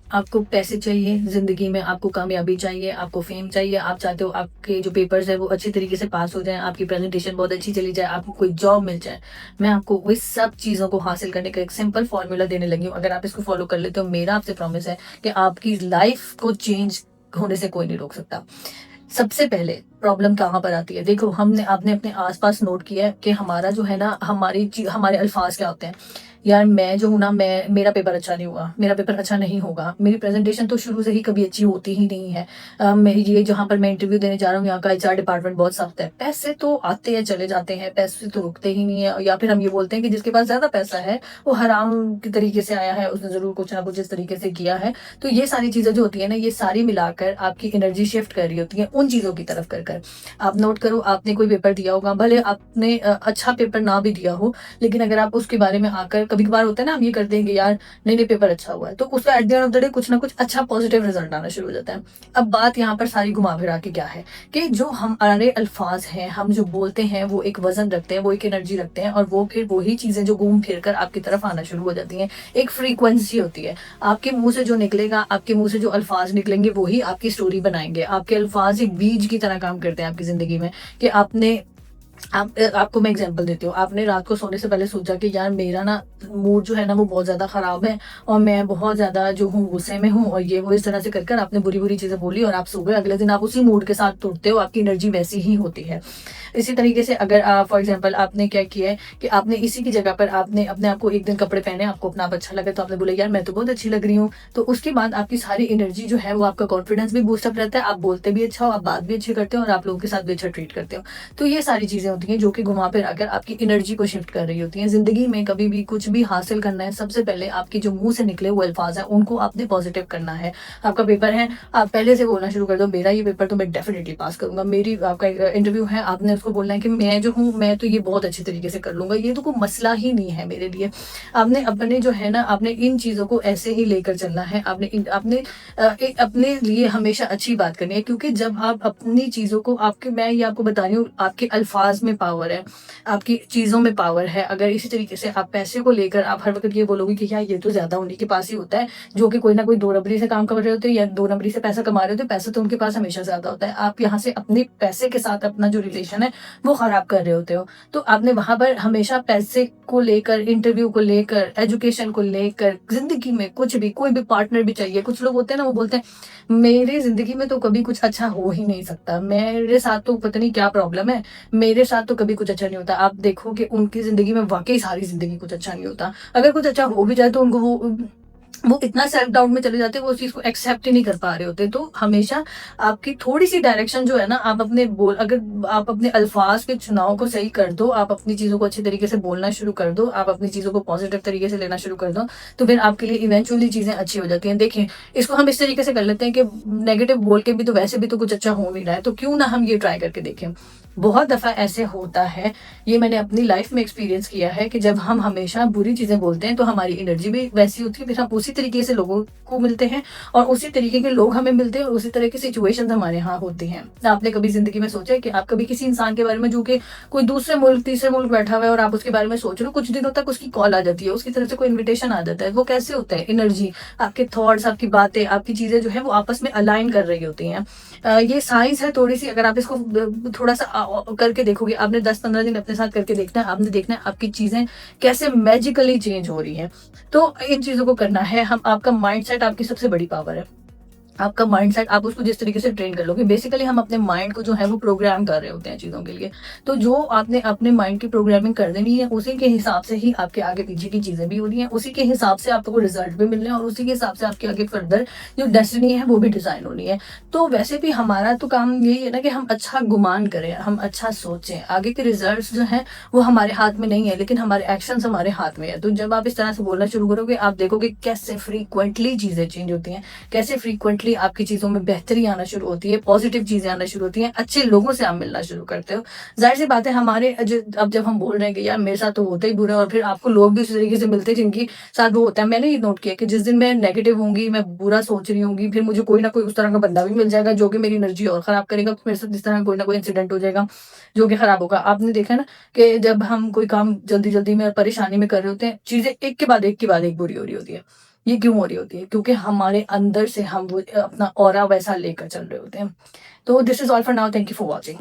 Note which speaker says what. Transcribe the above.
Speaker 1: आपको पैसे चाहिए ज़िंदगी में, आपको कामयाबी चाहिए, आपको फ़ेम चाहिए, आप चाहते हो आपके जो पेपर्स हैं वो अच्छे तरीके से पास हो जाएँ, आपकी प्रेज़ेंटेशन बहुत अच्छी चली जाए, आपको कोई जॉब मिल जाए। मैं आपको इस सब चीज़ों को हासिल करने का एक सिंपल फ़ॉर्मूला देने लगी हूँ। अगर आप इसको फ़ॉलो कर लेते हो, मेरा आपसे प्रॉमिस है कि आपकी लाइफ़ को चेंज होने से कोई नहीं रोक सकता। सबसे पहले प्रॉब्लम कहाँ पर आती है? देखो, हमने आपने अपने आस-पास नोट किया है कि हमारा जो है ना, हमारे अल्फ़ाज़ क्या होते हैं। यार मैं जो हूँ ना, मैं मेरा पेपर अच्छा नहीं हुआ, मेरा पेपर अच्छा नहीं होगा, मेरी प्रेज़ेंटेशन तो शुरू से ही कभी अच्छी होती ही नहीं है। मैं ये जहाँ पर मैं इंटरव्यू देने जा रहा हूँ, यहाँ का एचआर डिपार्टमेंट बहुत सख्त है। पैसे तो आते हैं, चले जाते हैं, पैसे तो रुकते ही नहीं है, या फिर हम ये बोलते हैं कि जिसके पास ज़्यादा पैसा है, वो हराम के तरीके से आया है, उसने ज़रूर कुछ ना कुछ इस तरीके से किया है। तो ये सारी चीज़ें जो होती है ना, ये सारी मिलाकर आपकी एनर्जी शिफ्ट कर रही होती है उन चीज़ों की तरफ कर कर। आप नोट करो, आपने कोई पेपर दिया होगा, भले आपने अच्छा पेपर ना भी दिया हो, लेकिन अगर आप उसके बारे में आकर, कभी-कभार होता है ना, हम ये करते हैं कि यार नहीं-नहीं पेपर अच्छा हुआ है, तो उसका at the end of the day कुछ ना कुछ अच्छा पॉजिटिव रिजल्ट आना शुरू हो जाता है। अब बात यहाँ पर सारी घुमा-फिरा के क्या है कि जो हमारे अल्फाज़ हैं, हम जो बोलते हैं वो एक वज़न रखते हैं, वो एक एनर्जी रखते हैं, और वो फिर वही चीज़ें जो घूम फिर कर आपकी तरफ आना शुरू हो जाती हैं। एक फ्रीक्वेंसी होती है। आपके मुँह से जो निकलेगा, आपके मुँह से जो अल्फाज़ निकलेंगे वही आपकी स्टोरी बनाएँगे। आपके अल्फाज़ एक बीज की तरह काम करते हैं आपकी ज़िंदगी में, कि आपको मैं एग्जांपल देती हूँ। आपने रात को सोने से पहले सोचा कि यार मेरा ना मूड जो है ना वो बहुत ज़्यादा ख़राब है, और मैं बहुत ज़्यादा जो हूँ गुस्से में हूँ, और ये वो इस तरह से कर आपने बुरी-बुरी चीज़ें बोली और आप सो गए। अगले दिन आप उसी मूड के साथ टूटते हो, आपकी एनर्जी वैसी ही होती है। इसी तरीके से अगर फॉर एग्जांपल आपने क्या किया है कि आपने इसी की जगह पर आपने अपने आप को एक दिन कपड़े पहने, आपको अपना आप अच्छा लगा, तो आपने बोला यार मैं तो बहुत अच्छी लग रही हूँ। तो उसके बाद आपकी सारी एनर्जी जो है वो, आपका कॉन्फिडेंस भी बूस्ट अप रहता है, आप बोलते भी अच्छा हो, आप बात भी अच्छी करते हो, और आप लोगों के साथ भी अच्छा ट्रीट करते हो। तो ये सारी चीज़ें होती हैं जो कि घुमा फिरा कर आपकी एनर्जी को शिफ्ट कर रही होती हैं। ज़िंदगी में कभी भी कुछ भी हासिल करना है, सबसे पहले आपके जो मुँह से निकले हुए अल्फाज़ हैं, उनको आपने पॉज़िटिव करना है। आपका पेपर है, आप पहले से बोलना शुरू कर दो, मेरा ये पेपर तो मैं डेफ़िनिटली पास करूँगा। मेरी आपका इंटरव्यू है, आपने उसको बोलना है कि मैं जो हूँ, मैं तो ये बहुत अच्छे तरीके से कर लूँगा, ये तो कोई मसला ही नहीं है मेरे लिए। आपने अपने जो है ना, आपने इन चीज़ों को ऐसे ही लेकर चलना है। अपने लिए हमेशा अच्छी बात करनी है, क्योंकि जब आप अपनी चीज़ों को, आपके मैं ये आपको बता रही हूँ, आपके अल्फाज़ में पावर है, आपकी चीज़ों में पावर है। अगर इसी तरीके से आप पैसे को लेकर आप हर वक़्त ये बोलोगे कि यार ये तो ज़्यादा उन्हीं के पास ही होता है, जो कि कोई ना कोई 2 नंबरी से काम कर रहे होते हैं, या 2 नंबरी से पैसा कमा रहे होते हैं, पैसा तो उनके पास हमेशा ज़्यादा होता है। आप यहाँ से अपने पैसे के साथ अपना जो रिलेशन है, वो ख़राब कर रहे होते हो। तो आपने वहाँ पर हमेशा पैसे को लेकर, इंटरव्यू को लेकर, एजुकेशन को लेकर, ज़िंदगी में कुछ भी, कोई भी पार्टनर भी चाहिए। कुछ लोग होते हैं ना, वो बोलते हैं मेरी ज़िंदगी में तो कभी कुछ अच्छा हो ही नहीं सकता, मेरे साथ तो पता नहीं क्या प्रॉब्लम है, मेरे साथ तो कभी कुछ अच्छा नहीं होता। आप देखो कि उनकी ज़िंदगी में वाक़ई सारी ज़िंदगी कुछ अच्छा नहीं होता। अगर कुछ अच्छा हो भी जाए तो उनको वो इतना सेल्फ डाउट में चले जाते हैं, वो उस चीज़ को एक्सेप्ट ही नहीं कर पा रहे होते। तो हमेशा आपकी थोड़ी-सी डायरेक्शन जो है ना, आप अगर आप अपने अल्फ़ाज़ के चुनाव को सही कर दो, आप अपनी चीज़ों को अच्छे तरीके से बोलना शुरू कर दो, आप अपनी चीज़ों को पॉज़िटिव तरीके से लेना शुरू कर दो, तो फिर आपके लिए इवेंचुअली चीज़ें अच्छी हो जाती हैं। देखिए, इसको हम इस तरीके से कर लेते हैं कि नेगेटिव बोल के भी तो वैसे भी तो कुछ अच्छा हो नहीं रहा है, तो क्यों ना हम ये ट्राई करके देखें। बहुत दफ़ा ऐसे होता है, ये मैंने अपनी लाइफ़ में एक्सपीरियंस किया है कि जब हम हमेशा बुरी चीज़ें बोलते हैं, तो हमारी एनर्जी भी वैसी होती है, फिर हम उसी तरीके से लोगों को मिलते हैं, और उसी तरीके के लोग हमें मिलते हैं, और उसी तरह की सिचुएशंस हमारे यहाँ होती हैं। आपने कभी ज़िंदगी में सोचा है कि आप कभी किसी इंसान के बारे में, जो कि कोई दूसरे मुल्क, तीसरे मुल्क बैठा हुआ है, और आप उसके बारे में सोच रहे हो, कुछ दिनों तक उसकी कॉल आ जाती है, उसकी तरफ से कोई इन्विटेशन आ जाता है, वो कैसे होता है? एनर्जी, आपके थॉट्स, आपकी बातें, आपकी चीज़ें जो है वो आपस में अलाइन कर रही होती हैं। ये साइंस है थोड़ी-सी, अगर आप इसको थोड़ा-सा करके देखोगे, आपने 10-15 दिन अपने साथ करके देखना है, आपने देखना है आपकी चीज़ें कैसे मैजिकली चेंज हो रही हैं। तो इन चीज़ों को करना है, हम आपका माइंडसेट आपकी सबसे बड़ी पावर है। आपका माइंडसेट, आप उसको जिस तरीके से ट्रेन कर लोगे, बेसिकली हम अपने माइंड को जो है वो प्रोग्राम कर रहे होते हैं चीज़ों के लिए। तो जो आपने अपने माइंड की प्रोग्रामिंग कर देनी है, उसी के हिसाब से ही आपके आगे पीछे की चीज़ें भी हो रही हैं, उसी के हिसाब से आपको रिजल्ट भी मिल रहे हैं, और उसी के हिसाब से आपके आगे फर्दर जो डेस्टिनी है वो भी डिज़ाइन होनी है। तो वैसे भी हमारा तो काम यही है ना कि हम अच्छा गुमान करें, हम अच्छा सोचें। आगे के रिजल्ट्स जो हैं वो हमारे हाथ में नहीं है, लेकिन हमारे एक्शंस हमारे हाथ में है। तो जब आप इस तरह से बोलना शुरू करोगे, आप देखोगे कैसे फ्रीक्वेंटली चीज़ें चेंज होती हैं, कैसे फ्रीक्वेंटली आपकी चीज़ों में बेहतरी आना शुरू होती है, पॉजिटिव चीज़ें आना शुरू होती हैं, अच्छे लोगों से आप मिलना शुरू करते हो। ज़ाहिर-सी बात है, हमारे अब जब हम बोल रहे हैं कि यार मेरे साथ तो होता ही बुरा है, और फिर आपको लोग भी उसी तरीके से मिलते हैं जिनके साथ वो होता है। मैंने ये नोट किया कि जिस दिन मैं नेगेटिव होंगी, मैं बुरा सोच रही होंगी, फिर मुझे कोई ना कोई उस तरह का बंदा भी मिल जाएगा जो कि मेरी एनर्जी और खराब करेगा। तो मेरे साथ इस तरह का कोई ना कोई इंसिडेंट हो जाएगा जो कि खराब होगा। आपने देखा है ना कि जब हम कोई काम जल्दी-जल्दी में और परेशानी में कर रहे होते हैं, चीज़ें एक के बाद एक बुरी हो रही होती है। ये क्यों हो रही होती है? क्योंकि हमारे अंदर से हम वो अपना ऑरा वैसा लेकर चल रहे होते हैं। तो this is all for now, thank you for watching.